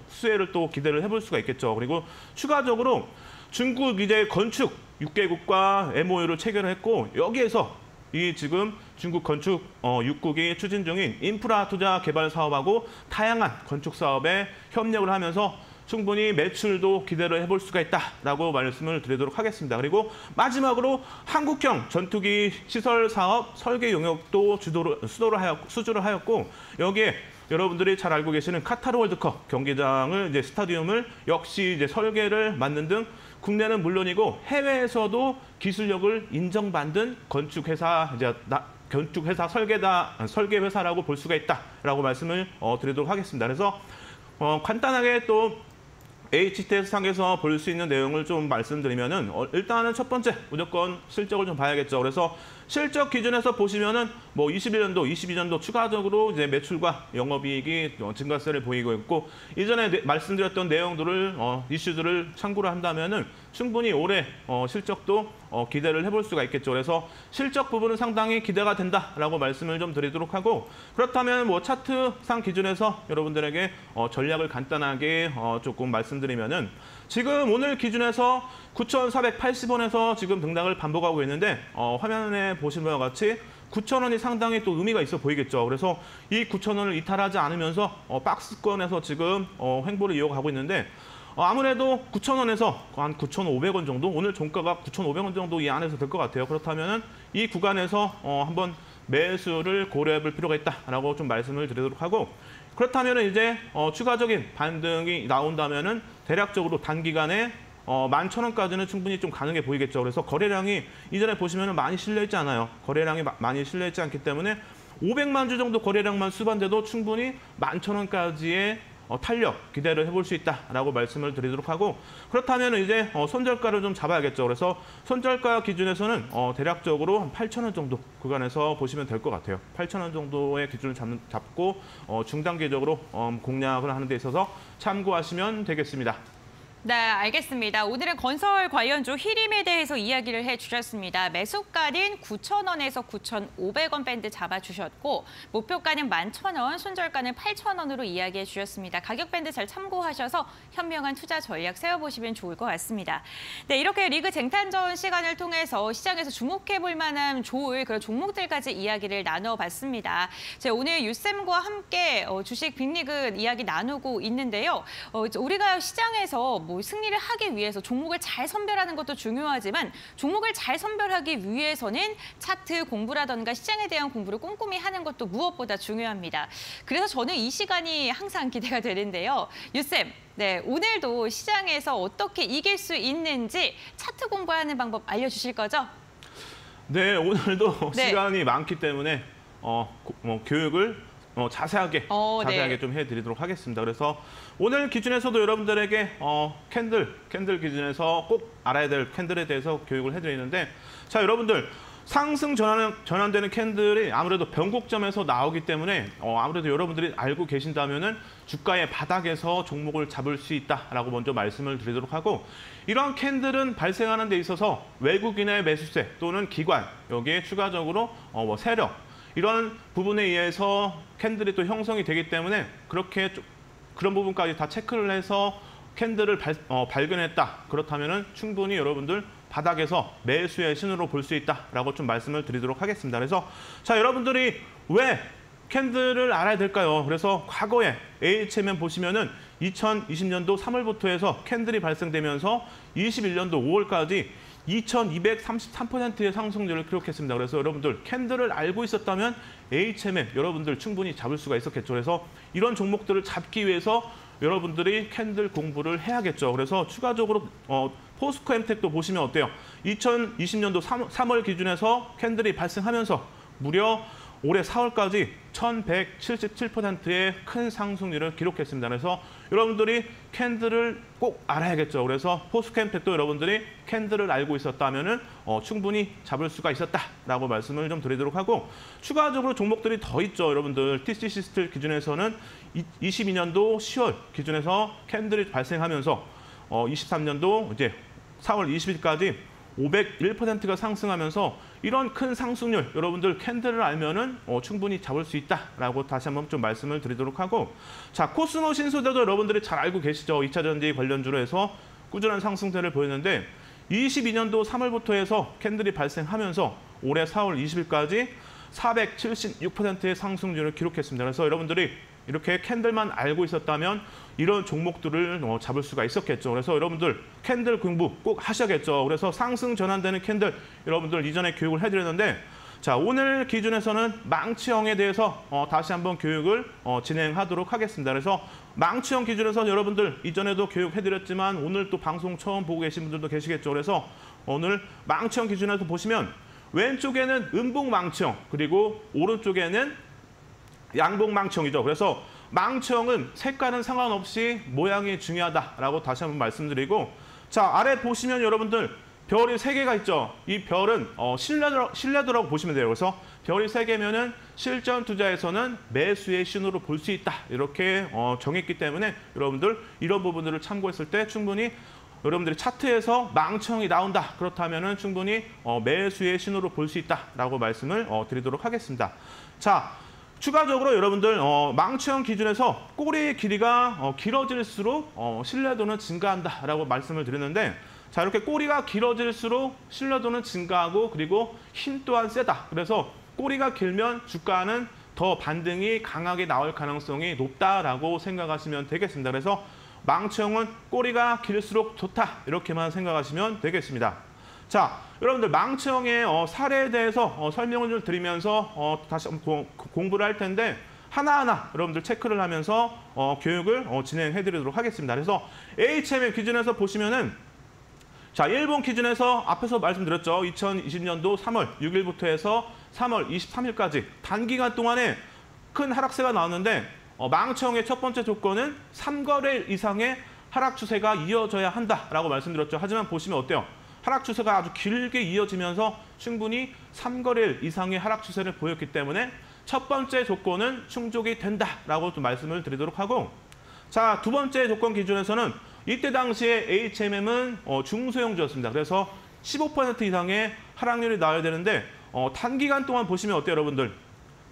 수혜를 또 기대를 해볼 수가 있겠죠. 그리고 추가적으로 중국 이제 건축 6개국과 MOU를 체결을 했고, 여기에서 이 지금 중국 건축 6국이 추진 중인 인프라 투자 개발 사업하고 다양한 건축 사업에 협력을 하면서 충분히 매출도 기대를 해볼 수가 있다라고 말씀을 드리도록 하겠습니다. 그리고 마지막으로 한국형 전투기 시설 사업 설계 용역도 수주를 하였고 여기에 여러분들이 잘 알고 계시는 카타르 월드컵 경기장을 이제 스타디움을 역시 이제 설계를 맡는 등 국내는 물론이고 해외에서도 기술력을 인정받은 건축회사 설계 회사라고 볼 수가 있다라고 말씀을 드리도록 하겠습니다. 그래서 간단하게 또 HTS 상에서 볼 수 있는 내용을 좀 말씀드리면은 일단은 첫 번째 무조건 실적을 좀 봐야겠죠. 그래서 실적 기준에서 보시면은 뭐 21년도, 22년도 추가적으로 이제 매출과 영업이익이 증가세를 보이고 있고 이전에 말씀드렸던 내용들을 이슈들을 참고를 한다면은 충분히 올해 실적도 기대를 해볼 수가 있겠죠. 그래서 실적 부분은 상당히 기대가 된다라고 말씀을 좀 드리도록 하고 그렇다면 뭐 차트상 기준에서 여러분들에게 전략을 간단하게 조금 말씀드리면은 지금 오늘 기준에서 9,480원에서 지금 등락을 반복하고 있는데 화면에 보신 바와 같이 9,000원이 상당히 또 의미가 있어 보이겠죠. 그래서 이 9,000원을 이탈하지 않으면서 박스권에서 지금 횡보를 이어가고 있는데 아무래도 9,000원에서 한 9,500원 정도, 오늘 종가가 9,500원 정도 이 안에서 될 것 같아요. 그렇다면 이 구간에서 한번 매수를 고려해 볼 필요가 있다라고 좀 말씀을 드리도록 하고 그렇다면 이제 추가적인 반등이 나온다면은 대략적으로 단기간에 11,000원까지는 충분히 좀 가능해 보이겠죠. 그래서 거래량이 이전에 보시면 많이 실려있지 않아요. 거래량이 많이 실려있지 않기 때문에 500만 주 정도 거래량만 수반돼도 충분히 11,000원까지의 탄력 기대를 해볼 수 있다라고 말씀을 드리도록 하고 그렇다면 이제 손절가를 좀 잡아야겠죠. 그래서 손절가 기준에서는 대략적으로 한 8,000원 정도 구간에서 보시면 될 것 같아요. 8,000원 정도의 기준을 잡고 중단기적으로 공략을 하는 데 있어서 참고하시면 되겠습니다. 네, 알겠습니다. 오늘은 건설 관련주 히림에 대해서 이야기를 해주셨습니다. 매수가는 9,000원에서 9,500원 밴드 잡아주셨고 목표가는 11,000원, 손절가는 8,000원으로 이야기해 주셨습니다. 가격 밴드 잘 참고하셔서 현명한 투자 전략 세워보시면 좋을 것 같습니다. 네, 이렇게 리그 쟁탈전 시간을 통해서 시장에서 주목해볼 만한 좋을 그런 종목들까지 이야기를 나눠봤습니다. 오늘 유쌤과 함께 주식 빅리그 이야기 나누고 있는데요. 우리가 시장에서 승리를 하기 위해서 종목을 잘 선별하는 것도 중요하지만 종목을 잘 선별하기 위해서는 차트 공부라던가 시장에 대한 공부를 꼼꼼히 하는 것도 무엇보다 중요합니다. 그래서 저는 이 시간이 항상 기대가 되는데요. 유쌤, 네, 오늘도 시장에서 어떻게 이길 수 있는지 차트 공부하는 방법 알려주실 거죠? 네, 오늘도 네. 시간이 많기 때문에 교육을 자세하게 네. 좀 해드리도록 하겠습니다. 그래서 오늘 기준에서도 여러분들에게 캔들 기준에서 꼭 알아야 될 캔들에 대해서 교육을 해드리는데 자 여러분들 상승 전환되는 캔들이 아무래도 변곡점에서 나오기 때문에 아무래도 여러분들이 알고 계신다면은 주가의 바닥에서 종목을 잡을 수 있다라고 먼저 말씀을 드리도록 하고 이런 캔들은 발생하는 데 있어서 외국인의 매수세 또는 기관 여기에 추가적으로 세력 이런 부분에 의해서 캔들이 또 형성이 되기 때문에 그런 부분까지 다 체크를 해서 캔들을 발견했다. 그렇다면 충분히 여러분들 바닥에서 매수의 신호로 볼 수 있다라고 좀 말씀을 드리도록 하겠습니다. 그래서 자 여러분들이 왜 캔들을 알아야 될까요? 그래서 과거에 AHMM 보시면은 2020년도 3월부터 해서 캔들이 발생되면서 21년도 5월까지 2233%의 상승률을 기록했습니다. 그래서 여러분들 캔들을 알고 있었다면 HMM 여러분들 충분히 잡을 수가 있었겠죠. 그래서 이런 종목들을 잡기 위해서 여러분들이 캔들 공부를 해야겠죠. 그래서 추가적으로 포스코 엠텍도 보시면 어때요? 2020년도 3월 기준에서 캔들이 발생하면서 무려 올해 4월까지 1177%의 큰 상승률을 기록했습니다. 그래서 여러분들이 캔들을 꼭 알아야겠죠. 그래서 포스코엠텍도 여러분들이 캔들을 알고 있었다면 충분히 잡을 수가 있었다라고 말씀을 좀 드리도록 하고 추가적으로 종목들이 더 있죠. 여러분들 TCC 스틸 기준에서는 22년도 10월 기준에서 캔들이 발생하면서 23년도 이제 4월 20일까지 501%가 상승하면서 이런 큰 상승률 여러분들 캔들을 알면은 충분히 잡을 수 있다라고 다시 한번 좀 말씀을 드리도록 하고 자 코스모 신소재도 여러분들이 잘 알고 계시죠. 2차 전지 관련주로 해서 꾸준한 상승세를 보였는데 22년도 3월부터 해서 캔들이 발생하면서 올해 4월 20일까지 476%의 상승률을 기록했습니다. 그래서 여러분들이 이렇게 캔들만 알고 있었다면 이런 종목들을 잡을 수가 있었겠죠. 그래서 여러분들 캔들 공부 꼭 하셔야겠죠. 그래서 상승 전환되는 캔들 여러분들 이전에 교육을 해드렸는데 자, 오늘 기준에서는 망치형에 대해서 다시 한번 교육을 진행하도록 하겠습니다. 그래서 망치형 기준에서 여러분들 이전에도 교육해드렸지만 오늘 또 방송 처음 보고 계신 분들도 계시겠죠. 그래서 오늘 망치형 기준에서 보시면 왼쪽에는 음봉망치형 그리고 오른쪽에는 양봉망치형이죠. 그래서 망치형은 색깔은 상관없이 모양이 중요하다라고 다시 한번 말씀드리고 자, 아래 보시면 여러분들 별이 3개가 있죠. 이 별은 신뢰도라고 보시면 돼요. 그래서 별이 3개면은 실전 투자에서는 매수의 신호로 볼 수 있다. 이렇게 정했기 때문에 여러분들 이런 부분들을 참고했을 때 충분히 여러분들이 차트에서 망치형이 나온다. 그렇다면은 충분히 매수의 신호로 볼 수 있다라고 말씀을 드리도록 하겠습니다. 자, 추가적으로 여러분들 망치형 기준에서 꼬리의 길이가 길어질수록 신뢰도는 증가한다라고 말씀을 드렸는데 자, 이렇게 꼬리가 길어질수록 신뢰도는 증가하고 그리고 힘 또한 세다. 그래서 꼬리가 길면 주가는 더 반등이 강하게 나올 가능성이 높다라고 생각하시면 되겠습니다. 그래서 망치형은 꼬리가 길수록 좋다. 이렇게만 생각하시면 되겠습니다. 자, 여러분들 망치형의 사례에 대해서 설명을 좀 드리면서 다시 한번 공부를 할 텐데 하나하나 여러분들 체크를 하면서 교육을 진행해 드리도록 하겠습니다. 그래서 HMM 기준에서 보시면은 자, 일본 기준에서 앞에서 말씀드렸죠. 2020년도 3월 6일부터 해서 3월 23일까지 단기간 동안에 큰 하락세가 나왔는데 망치형의 첫 번째 조건은 3거래일 이상의 하락 추세가 이어져야 한다라고 말씀드렸죠. 하지만 보시면 어때요? 하락 추세가 아주 길게 이어지면서 충분히 3거래일 이상의 하락 추세를 보였기 때문에 첫 번째 조건은 충족이 된다라고 또 말씀을 드리도록 하고 자, 두 번째 조건 기준에서는 이때 당시에 HMM은 중소형주였습니다. 그래서 15% 이상의 하락률이 나와야 되는데 단기간 동안 보시면 어때요, 여러분들?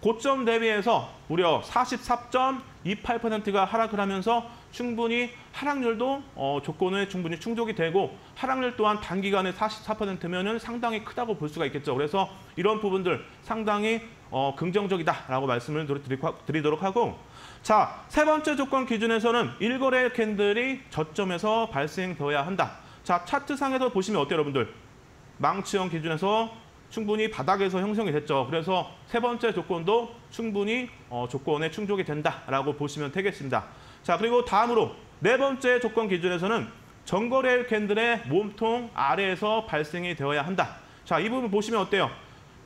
고점 대비해서 무려 44.28%가 하락을 하면서 충분히 하락률도 조건에 충분히 충족이 되고 하락률 또한 단기간에 44%면은 상당히 크다고 볼 수가 있겠죠. 그래서 이런 부분들 상당히 긍정적이다라고 말씀을 드리도록 하고 자, 세 번째 조건 기준에서는 1거래 캔들이 저점에서 발생되어야 한다. 자, 차트상에서 보시면 어때요, 여러분들? 망치형 기준에서 충분히 바닥에서 형성이 됐죠. 그래서 세 번째 조건도 충분히 조건에 충족이 된다라고 보시면 되겠습니다. 자, 그리고 다음으로 네 번째 조건 기준에서는 전거래일 캔들의 몸통 아래에서 발생이 되어야 한다. 자, 이 부분 보시면 어때요?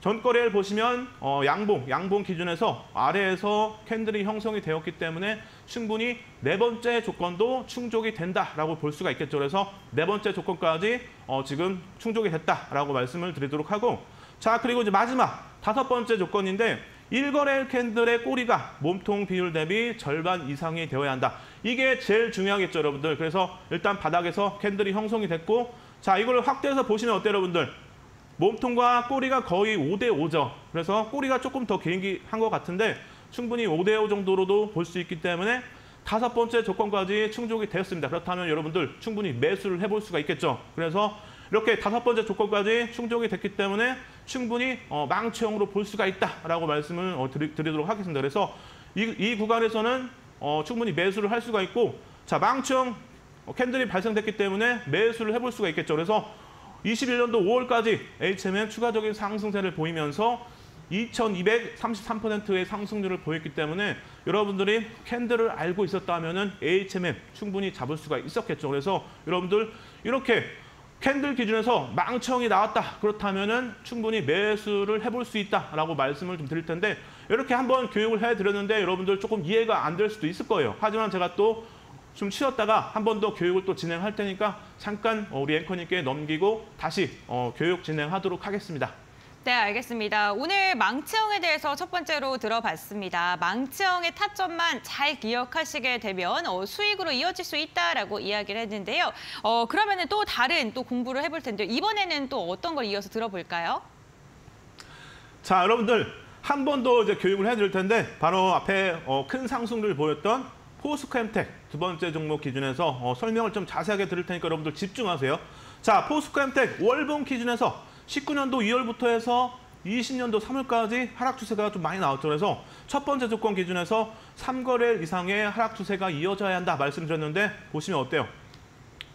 전거래일 보시면 양봉 기준에서 아래에서 캔들이 형성이 되었기 때문에 충분히 네 번째 조건도 충족이 된다라고 볼 수가 있겠죠. 그래서 네 번째 조건까지 지금 충족이 됐다라고 말씀을 드리도록 하고 자, 그리고 이제 마지막 다섯 번째 조건인데 1거래일 캔들의 꼬리가 몸통 비율 대비 절반 이상이 되어야 한다. 이게 제일 중요하겠죠, 여러분들. 그래서 일단 바닥에서 캔들이 형성이 됐고 자, 이걸 확대해서 보시면 어때요, 여러분들? 몸통과 꼬리가 거의 5대5죠. 그래서 꼬리가 조금 더 개인기한 것 같은데 충분히 5대5 정도로도 볼 수 있기 때문에 다섯 번째 조건까지 충족이 되었습니다. 그렇다면 여러분들 충분히 매수를 해볼 수가 있겠죠. 그래서 이렇게 다섯 번째 조건까지 충족이 됐기 때문에 충분히 망치형으로 볼 수가 있다라고 말씀을 드리도록 하겠습니다. 그래서 이 구간에서는 충분히 매수를 할 수가 있고 자, 망치형 캔들이 발생됐기 때문에 매수를 해볼 수가 있겠죠. 그래서 21년도 5월까지 HMM 추가적인 상승세를 보이면서 2233%의 상승률을 보였기 때문에 여러분들이 캔들을 알고 있었다면 HMM 충분히 잡을 수가 있었겠죠. 그래서 여러분들 이렇게 캔들 기준에서 망치형이 나왔다. 그렇다면 충분히 매수를 해볼 수 있다라고 말씀을 좀 드릴 텐데 이렇게 한번 교육을 해드렸는데 여러분들 조금 이해가 안 될 수도 있을 거예요. 하지만 제가 또 좀 쉬었다가 한 번 더 교육을 또 진행할 테니까 잠깐 우리 앵커님께 넘기고 다시 교육 진행하도록 하겠습니다. 네, 알겠습니다. 오늘 망치형에 대해서 첫 번째로 들어봤습니다. 망치형의 타점만 잘 기억하시게 되면 수익으로 이어질 수 있다라고 이야기를 했는데요. 그러면은 또 다른 또 공부를 해볼 텐데 이번에는 또 어떤 걸 이어서 들어볼까요? 자, 여러분들 한 번 더 이제 교육을 해드릴 텐데 바로 앞에 큰 상승률을 보였던 포스코엠텍 두 번째 종목 기준에서 설명을 좀 자세하게 드릴 테니까 여러분들 집중하세요. 자, 포스코엠텍 월봉 기준에서 19년도 2월부터 해서 20년도 3월까지 하락 추세가 좀 많이 나왔죠. 그래서 첫 번째 조건 기준에서 3거래일 이상의 하락 추세가 이어져야 한다 말씀드렸는데 보시면 어때요?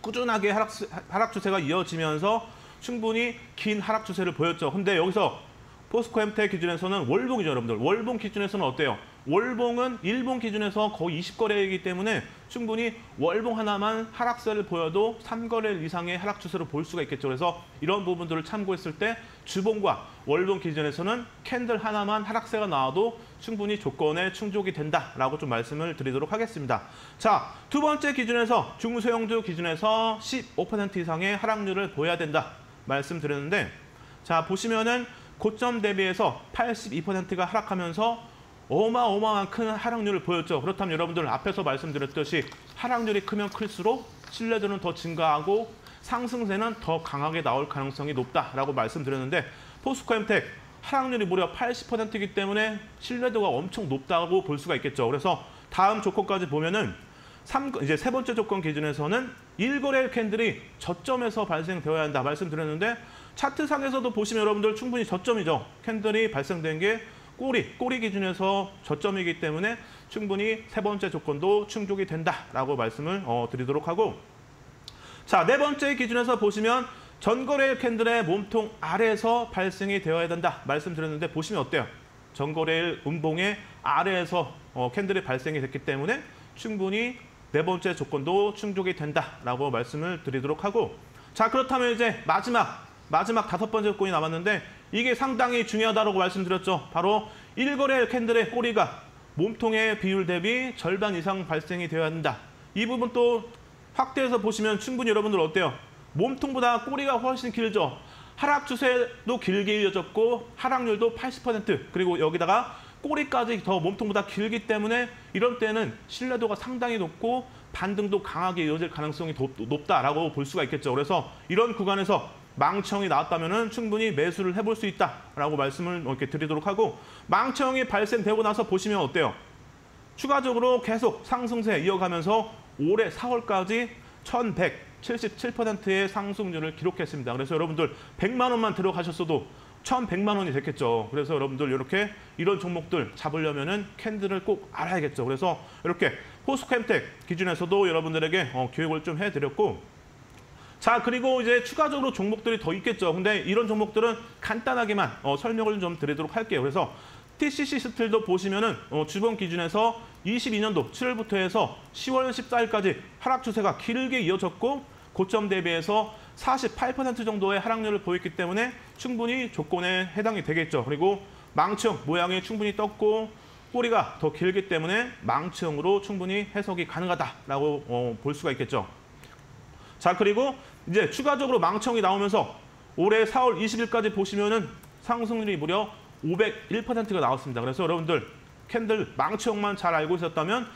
꾸준하게 하락 추세가 이어지면서 충분히 긴 하락 추세를 보였죠. 근데 여기서 포스코엠텍 기준에서는 월봉이죠, 여러분들. 월봉 기준에서는 어때요? 월봉은 일봉 기준에서 거의 20거래이기 때문에 충분히 월봉 하나만 하락세를 보여도 3거래일 이상의 하락 추세로 볼 수가 있겠죠. 그래서 이런 부분들을 참고했을 때 주봉과 월봉 기준에서는 캔들 하나만 하락세가 나와도 충분히 조건에 충족이 된다라고 좀 말씀을 드리도록 하겠습니다. 자, 두 번째 기준에서 중소형주 기준에서 15% 이상의 하락률을 보여야 된다 말씀드렸는데, 자, 보시면은 고점 대비해서 82%가 하락하면서 어마어마한 큰 하락률을 보였죠. 그렇다면 여러분들 앞에서 말씀드렸듯이 하락률이 크면 클수록 신뢰도는 더 증가하고 상승세는 더 강하게 나올 가능성이 높다라고 말씀드렸는데, 포스코엠텍 하락률이 무려 80%이기 때문에 신뢰도가 엄청 높다고 볼 수가 있겠죠. 그래서 다음 조건까지 보면은 이제 세 번째 조건 기준에서는 1거래일 캔들이 저점에서 발생되어야 한다 말씀드렸는데, 차트상에서도 보시면 여러분들 충분히 저점이죠. 캔들이 발생된 게 꼬리 기준에서 저점이기 때문에 충분히 세 번째 조건도 충족이 된다라고 말씀을 드리도록 하고, 자, 네 번째 기준에서 보시면 전거래일 캔들의 몸통 아래에서 발생이 되어야 된다 말씀드렸는데 보시면 어때요? 전거래일 음봉의 아래에서 캔들이 발생이 됐기 때문에 충분히 네 번째 조건도 충족이 된다라고 말씀을 드리도록 하고, 자, 그렇다면 이제 마지막 다섯 번째 조건이 남았는데 이게 상당히 중요하다고 말씀드렸죠. 바로 1거래일 캔들의 꼬리가 몸통의 비율 대비 절반 이상 발생이 되어야 한다. 이 부분 또 확대해서 보시면 충분히 여러분들 어때요? 몸통보다 꼬리가 훨씬 길죠. 하락 추세도 길게 이어졌고 하락률도 80%, 그리고 여기다가 꼬리까지 더 몸통보다 길기 때문에 이런 때는 신뢰도가 상당히 높고 반등도 강하게 이어질 가능성이 높다라고 볼 수가 있겠죠. 그래서 이런 구간에서 망청이 나왔다면 충분히 매수를 해볼 수 있다라고 말씀을 이렇게 드리도록 하고, 망청이 발생되고 나서 보시면 어때요? 추가적으로 계속 상승세 이어가면서 올해 4월까지 1177%의 상승률을 기록했습니다. 그래서 여러분들 100만 원만 들어가셨어도 1100만 원이 됐겠죠. 그래서 여러분들 이렇게 이런 종목들 잡으려면은 캔들을 꼭 알아야겠죠. 그래서 이렇게 포스코엠텍 기준에서도 여러분들에게 교육을 좀 해드렸고, 자, 그리고 이제 추가적으로 종목들이 더 있겠죠. 근데 이런 종목들은 간단하게만 설명을 좀 드리도록 할게요. 그래서 TCC 스틸도 보시면은 주봉 기준에서 22년도 7월부터 해서 10월 14일까지 하락 추세가 길게 이어졌고 고점 대비해서 48% 정도의 하락률을 보였기 때문에 충분히 조건에 해당이 되겠죠. 그리고 망치형 모양이 충분히 떴고 꼬리가 더 길기 때문에 망치형으로 충분히 해석이 가능하다라고 볼 수가 있겠죠. 자, 그리고 이제 추가적으로 망청이 나오면서 올해 4월 20일까지 보시면은 상승률이 무려 501%가 나왔습니다. 그래서 여러분들 캔들 망청만 잘 알고 있었다면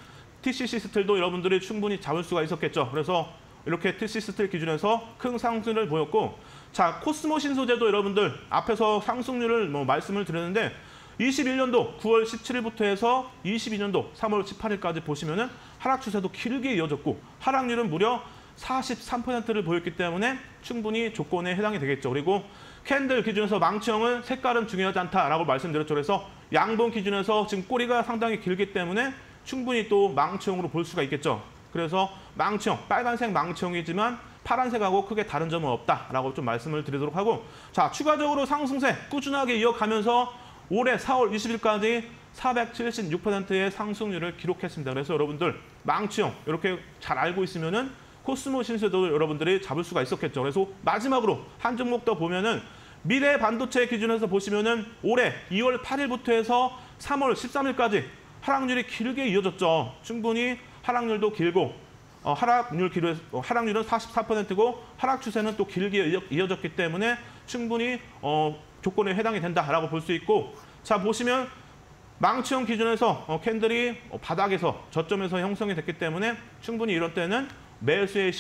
TCC 스틸도 여러분들이 충분히 잡을 수가 있었겠죠. 그래서 이렇게 TCC 스틸 기준에서 큰 상승을 보였고, 자, 코스모 신소재도 여러분들 앞에서 상승률을 말씀을 드렸는데 21년도 9월 17일부터 해서 22년도 3월 18일까지 보시면은 하락 추세도 길게 이어졌고 하락률은 무려 43%를 보였기 때문에 충분히 조건에 해당이 되겠죠. 그리고 캔들 기준에서 망치형은 색깔은 중요하지 않다라고 말씀드렸죠. 그래서 양봉 기준에서 지금 꼬리가 상당히 길기 때문에 충분히 또 망치형으로 볼 수가 있겠죠. 그래서 망치형, 빨간색 망치형이지만 파란색하고 크게 다른 점은 없다라고 좀 말씀을 드리도록 하고, 자, 추가적으로 상승세 꾸준하게 이어가면서 올해 4월 20일까지 476%의 상승률을 기록했습니다. 그래서 여러분들 망치형 이렇게 잘 알고 있으면은 코스모 신소재도 여러분들이 잡을 수가 있었겠죠. 그래서 마지막으로 한 종목 더 보면은 미래 반도체 기준에서 보시면은 올해 2월 8일부터 해서 3월 13일까지 하락률이 길게 이어졌죠. 충분히 하락률도 길고 하락률은 44%고 하락 추세는 또 길게 이어졌기 때문에 충분히 조건에 해당이 된다라고 볼 수 있고, 자, 보시면 망치형 기준에서 캔들이 바닥에서 저점에서 형성이 됐기 때문에 충분히 이런 때는 매수의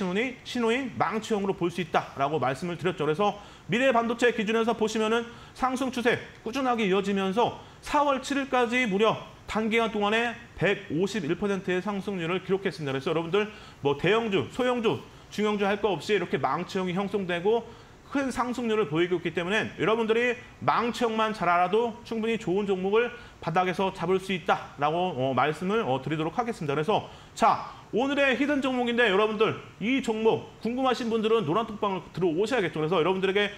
신호인 망치형으로 볼 수 있다라고 말씀을 드렸죠. 그래서 미래 반도체 기준에서 보시면은 상승 추세 꾸준하게 이어지면서 4월 7일까지 무려 단기간 동안에 151%의 상승률을 기록했습니다. 그래서 여러분들 대형주, 소형주 중형주 할 거 없이 이렇게 망치형이 형성되고 큰 상승률을 보이고 있기 때문에 여러분들이 망치형만 잘 알아도 충분히 좋은 종목을 바닥에서 잡을 수 있다라고 말씀을 드리도록 하겠습니다. 그래서 자, 오늘의 히든 종목인데 여러분들 이 종목 궁금하신 분들은 노란톡방을 들어오셔야겠죠. 그래서 여러분들에게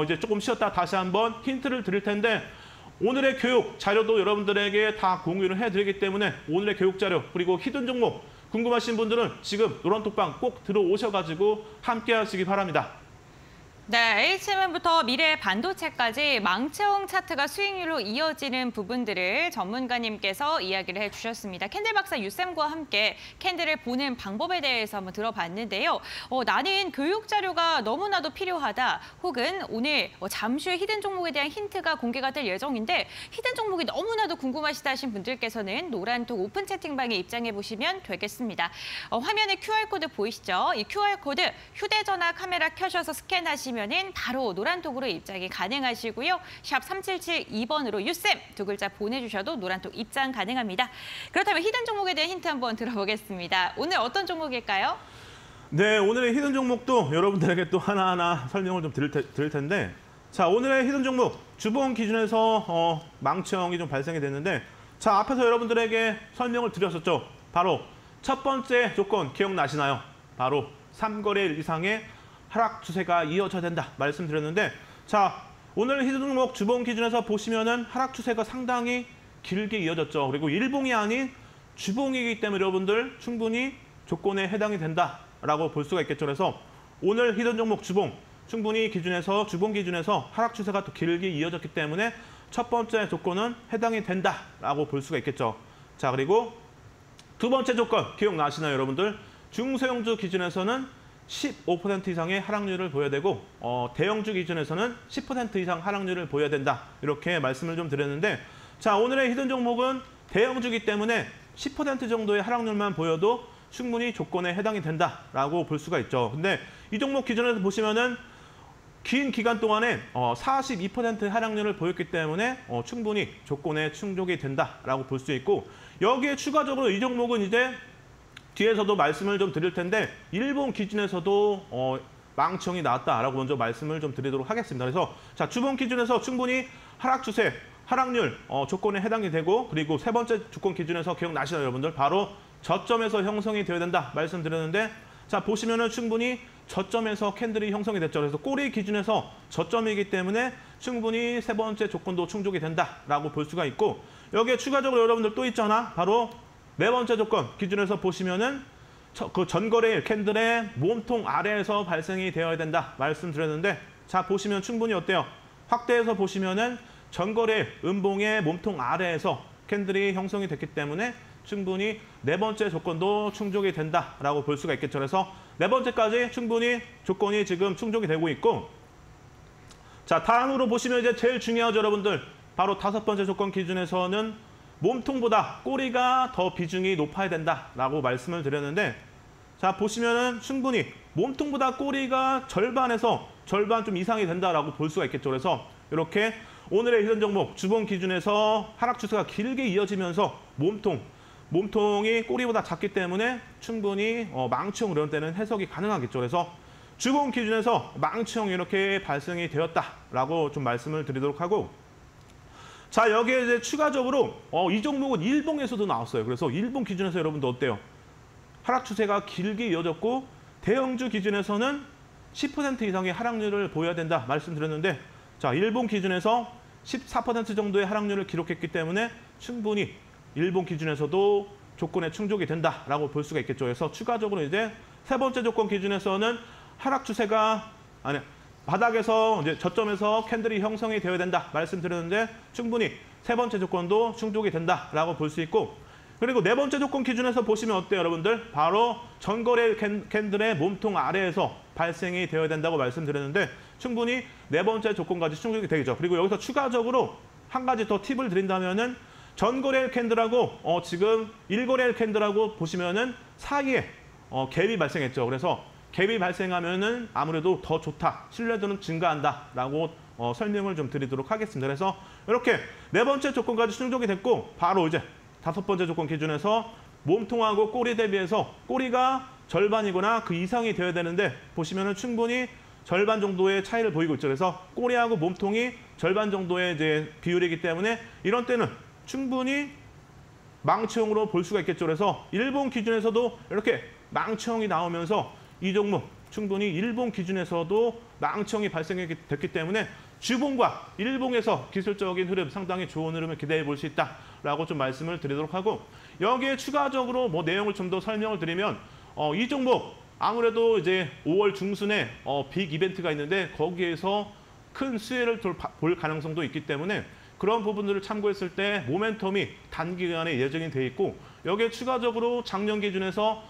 이제 조금 쉬었다 다시 한번 힌트를 드릴 텐데 오늘의 교육 자료도 여러분들에게 다 공유를 해드리기 때문에 오늘의 교육 자료 그리고 히든 종목 궁금하신 분들은 지금 노란톡방 꼭 들어오셔가지고 함께 하시기 바랍니다. 네, HMM부터 미래 반도체까지 망치형 차트가 수익률로 이어지는 부분들을 전문가님께서 이야기를 해주셨습니다. 캔들 박사 유쌤과 함께 캔들을 보는 방법에 대해서 한번 들어봤는데요. 나는 교육 자료가 너무나도 필요하다. 혹은 오늘 잠시 후 히든 종목에 대한 힌트가 공개가 될 예정인데 히든 종목이 너무나도 궁금하시다 하신 분들께서는 노란톡 오픈 채팅방에 입장해 보시면 되겠습니다. 화면에 QR코드 보이시죠? 이 QR코드 휴대전화 카메라 켜셔서 스캔하시면 바로 노란톡으로 입장이 가능하시고요. 샵 3772번으로 유쌤 두 글자 보내주셔도 노란톡 입장 가능합니다. 그렇다면 히든 종목에 대한 힌트 한번 들어보겠습니다. 오늘 어떤 종목일까요? 네, 오늘의 히든 종목도 여러분들에게 또 하나하나 설명을 좀 드릴 텐데 자, 오늘의 히든 종목 주봉 기준에서 망치형이 좀 발생이 됐는데 자, 앞에서 여러분들에게 설명을 드렸었죠. 바로 첫 번째 조건 기억나시나요? 바로 3거래일 이상의 하락 추세가 이어져야 된다 말씀드렸는데 자, 오늘 히든 종목 주봉 기준에서 보시면은 하락 추세가 상당히 길게 이어졌죠. 그리고 일봉이 아닌 주봉이기 때문에 여러분들 충분히 조건에 해당이 된다라고 볼 수가 있겠죠. 그래서 오늘 히든 종목 주봉 충분히 주봉 기준에서 하락 추세가 또 길게 이어졌기 때문에 첫 번째 조건은 해당이 된다라고 볼 수가 있겠죠. 자, 그리고 두 번째 조건 기억나시나요, 여러분들? 중소형주 기준에서는 15% 이상의 하락률을 보여야 되고 대형주 기준에서는 10% 이상 하락률을 보여야 된다. 이렇게 말씀을 좀 드렸는데 자, 오늘의 히든 종목은 대형주기 때문에 10% 정도의 하락률만 보여도 충분히 조건에 해당이 된다라고 볼 수가 있죠. 근데 이 종목 기준에서 보시면은 긴 기간 동안에 42% 하락률을 보였기 때문에 충분히 조건에 충족이 된다라고 볼 수 있고 여기에 추가적으로 이 종목은 이제 뒤에서도 말씀을 좀 드릴 텐데 일본 기준에서도 망치형이 나왔다라고 먼저 말씀을 좀 드리도록 하겠습니다. 그래서 자, 주봉 기준에서 충분히 하락 추세, 하락률 조건에 해당이 되고 그리고 세 번째 조건 기준에서 기억나시나요, 여러분들? 바로 저점에서 형성이 되어야 된다 말씀드렸는데 자, 보시면은 충분히 저점에서 캔들이 형성이 됐죠. 그래서 꼬리 기준에서 저점이기 때문에 충분히 세 번째 조건도 충족이 된다라고 볼 수가 있고 여기에 추가적으로 여러분들 또 있잖아. 바로 네 번째 조건 기준에서 보시면은 그 전거래일 캔들의 몸통 아래에서 발생이 되어야 된다 말씀드렸는데 자, 보시면 충분히 어때요? 확대해서 보시면은 전거래일 음봉의 몸통 아래에서 캔들이 형성이 됐기 때문에 충분히 네 번째 조건도 충족이 된다라고 볼 수가 있겠죠. 그래서 네 번째까지 충분히 조건이 지금 충족이 되고 있고 자, 다음으로 보시면 이제 제일 중요하죠, 여러분들. 바로 다섯 번째 조건 기준에서는 몸통보다 꼬리가 더 비중이 높아야 된다라고 말씀을 드렸는데 자, 보시면은 충분히 몸통보다 꼬리가 절반에서 절반 좀 이상이 된다라고 볼 수가 있겠죠. 그래서 이렇게 오늘의 히든 종목 주봉 기준에서 하락 추세가 길게 이어지면서 몸통이 꼬리보다 작기 때문에 충분히 망치형 이런 때는 해석이 가능하겠죠. 그래서 주봉 기준에서 망치형이 이렇게 발생이 되었다라고 좀 말씀을 드리도록 하고 자, 여기에 이제 추가적으로 이 종목은 일봉에서도 나왔어요. 그래서 일봉 기준에서 여러분들 어때요? 하락 추세가 길게 이어졌고 대형주 기준에서는 10% 이상의 하락률을 보여야 된다 말씀드렸는데 자, 일봉 기준에서 14% 정도의 하락률을 기록했기 때문에 충분히 일본 기준에서도 조건에 충족이 된다라고 볼 수가 있겠죠. 그래서 추가적으로 이제 세 번째 조건 기준에서는 하락 추세가 바닥에서 이제 저점에서 캔들이 형성이 되어야 된다 말씀드렸는데 충분히 세 번째 조건도 충족이 된다라고 볼 수 있고 그리고 네 번째 조건 기준에서 보시면 어때요, 여러분들? 바로 전거래 캔들의 몸통 아래에서 발생이 되어야 된다고 말씀드렸는데 충분히 네 번째 조건까지 충족이 되겠죠. 그리고 여기서 추가적으로 한 가지 더 팁을 드린다면은 전거래일 캔들하고 지금 일거래일 캔들하고 보시면은 사이에 갭이 발생했죠. 그래서 갭이 발생하면은 아무래도 더 좋다, 신뢰도는 증가한다라고 설명을 좀 드리도록 하겠습니다. 그래서 이렇게 네 번째 조건까지 충족이 됐고 바로 이제 다섯 번째 조건 기준에서 몸통하고 꼬리 대비해서 꼬리가 절반이거나 그 이상이 되어야 되는데 보시면은 충분히 절반 정도의 차이를 보이고 있죠. 그래서 꼬리하고 몸통이 절반 정도의 이제 비율이기 때문에 이런 때는 충분히 망치형으로 볼 수가 있겠죠. 그래서 일본 기준에서도 이렇게 망치형이 나오면서 이 종목 충분히 일본 기준에서도 망치형이 발생됐기 때문에 주봉과 일봉에서 기술적인 흐름 상당히 좋은 흐름을 기대해 볼 수 있다라고 좀 말씀을 드리도록 하고 여기에 추가적으로 뭐 내용을 좀 더 설명을 드리면 이 종목 아무래도 이제 5월 중순에 빅 이벤트가 있는데 거기에서 큰 수혜를 볼 가능성도 있기 때문에 그런 부분들을 참고했을 때 모멘텀이 단기간에 예정이 돼 있고 여기에 추가적으로 작년 기준에서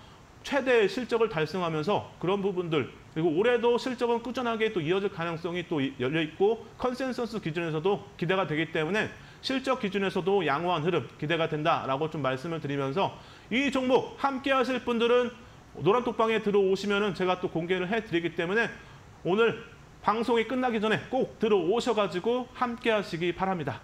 최대 실적을 달성하면서 그런 부분들 그리고 올해도 실적은 꾸준하게 또 이어질 가능성이 또 열려 있고 컨센서스 기준에서도 기대가 되기 때문에 실적 기준에서도 양호한 흐름 기대가 된다라고 좀 말씀을 드리면서 이 종목 함께 하실 분들은 노란톡방에 들어오시면은 제가 또 공개를 해드리기 때문에 오늘 방송이 끝나기 전에 꼭 들어오셔가지고 함께 하시기 바랍니다.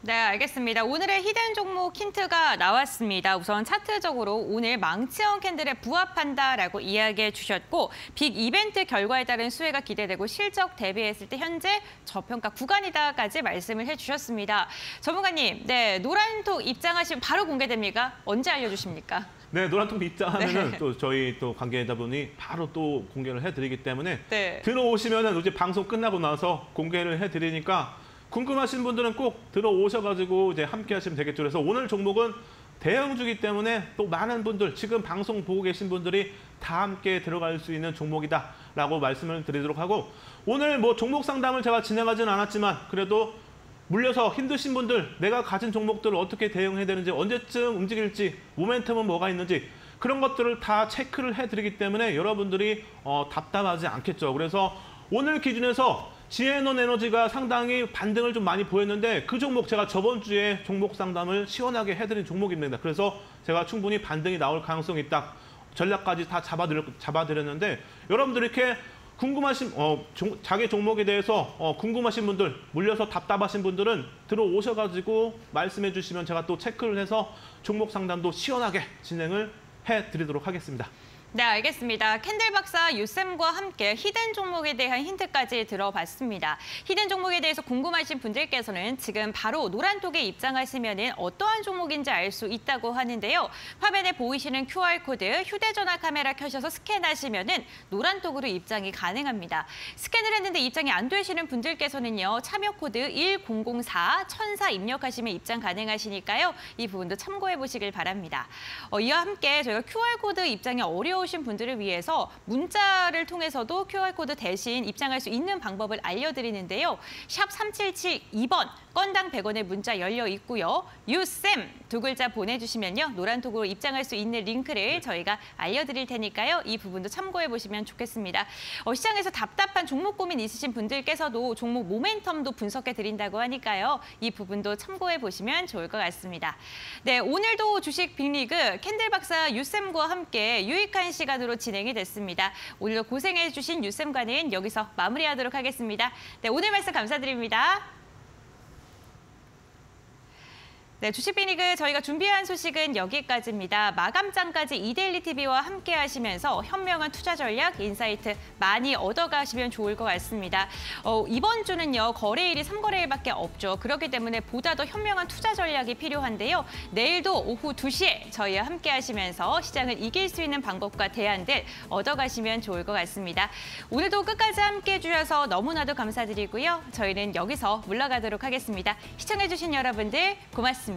네, 알겠습니다. 오늘의 히든 종목 힌트가 나왔습니다. 우선 차트적으로 오늘 망치형 캔들에 부합한다라고 이야기해 주셨고 빅 이벤트 결과에 따른 수혜가 기대되고 실적 대비했을 때 현재 저평가 구간이다까지 말씀을 해주셨습니다. 전문가님, 네, 노란톡 입장하시면 바로 공개됩니까? 언제 알려주십니까? 네, 노란톡 입장하면은 또 저희 또 관계자분이 바로 또 공개를 해드리기 때문에 들어오시면은 이제 방송 끝나고 나서 공개를 해드리니까 궁금하신 분들은 꼭 들어오셔가지고 이제 함께 하시면 되겠죠. 그래서 오늘 종목은 대형주기 때문에 또 많은 분들, 지금 방송 보고 계신 분들이 다 함께 들어갈 수 있는 종목이다라고 말씀을 드리도록 하고 오늘 뭐 종목 상담을 제가 진행하지는 않았지만 그래도 물려서 힘드신 분들, 내가 가진 종목들을 어떻게 대응해야 되는지, 언제쯤 움직일지, 모멘텀은 뭐가 있는지 그런 것들을 다 체크를 해드리기 때문에 여러분들이 답답하지 않겠죠. 그래서 오늘 기준에서 지에논 에너지가 상당히 반등을 좀 많이 보였는데 그 종목 제가 저번 주에 종목 상담을 시원하게 해드린 종목입니다. 그래서 제가 충분히 반등이 나올 가능성이 있다. 전략까지 다 잡아드렸는데 여러분들 이렇게 궁금하신 자기 종목에 대해서 궁금하신 분들, 물려서 답답하신 분들은 들어오셔가지고 말씀해 주시면 제가 또 체크를 해서 종목 상담도 시원하게 진행을 해드리도록 하겠습니다. 네, 알겠습니다. 캔들 박사 유쌤과 함께 히든 종목에 대한 힌트까지 들어봤습니다. 히든 종목에 대해서 궁금하신 분들께서는 지금 바로 노란톡에 입장하시면 어떠한 종목인지 알 수 있다고 하는데요. 화면에 보이시는 QR코드, 휴대전화 카메라 켜셔서 스캔하시면 노란톡으로 입장이 가능합니다. 스캔을 했는데 입장이 안 되시는 분들께서는요. 참여코드 1004-1004 입력하시면 입장 가능하시니까요. 이 부분도 참고해 보시길 바랍니다. 이와 함께 저희가 QR코드 입장이 어려우신 분들을 위해서 문자를 통해서도 QR코드 대신 입장할 수 있는 방법을 알려드리는데요. 샵 3772번 건당 100원의 문자 열려 있고요. 유쌤 두 글자 보내주시면요. 노란톡으로 입장할 수 있는 링크를 저희가 알려드릴 테니까요. 이 부분도 참고해 보시면 좋겠습니다. 시장에서 답답한 종목 고민 있으신 분들께서도 종목 모멘텀도 분석해 드린다고 하니까요. 이 부분도 참고해 보시면 좋을 것 같습니다. 네, 오늘도 주식 빅리그 캔들 박사 유쌤과 함께 유익한 시간으로 진행이 됐습니다. 오늘도 고생해 주신 유쌤과는 여기서 마무리하도록 하겠습니다. 네, 오늘 말씀 감사드립니다. 네, 주식 빅리그 저희가 준비한 소식은 여기까지입니다. 마감장까지 이데일리TV와 함께 하시면서 현명한 투자 전략, 인사이트 많이 얻어가시면 좋을 것 같습니다. 이번 주는요, 거래일이 3거래일밖에 없죠. 그렇기 때문에 보다 더 현명한 투자 전략이 필요한데요. 내일도 오후 2시에 저희와 함께 하시면서 시장을 이길 수 있는 방법과 대안들 얻어가시면 좋을 것 같습니다. 오늘도 끝까지 함께 해주셔서 너무나도 감사드리고요. 저희는 여기서 물러가도록 하겠습니다. 시청해주신 여러분들 고맙습니다.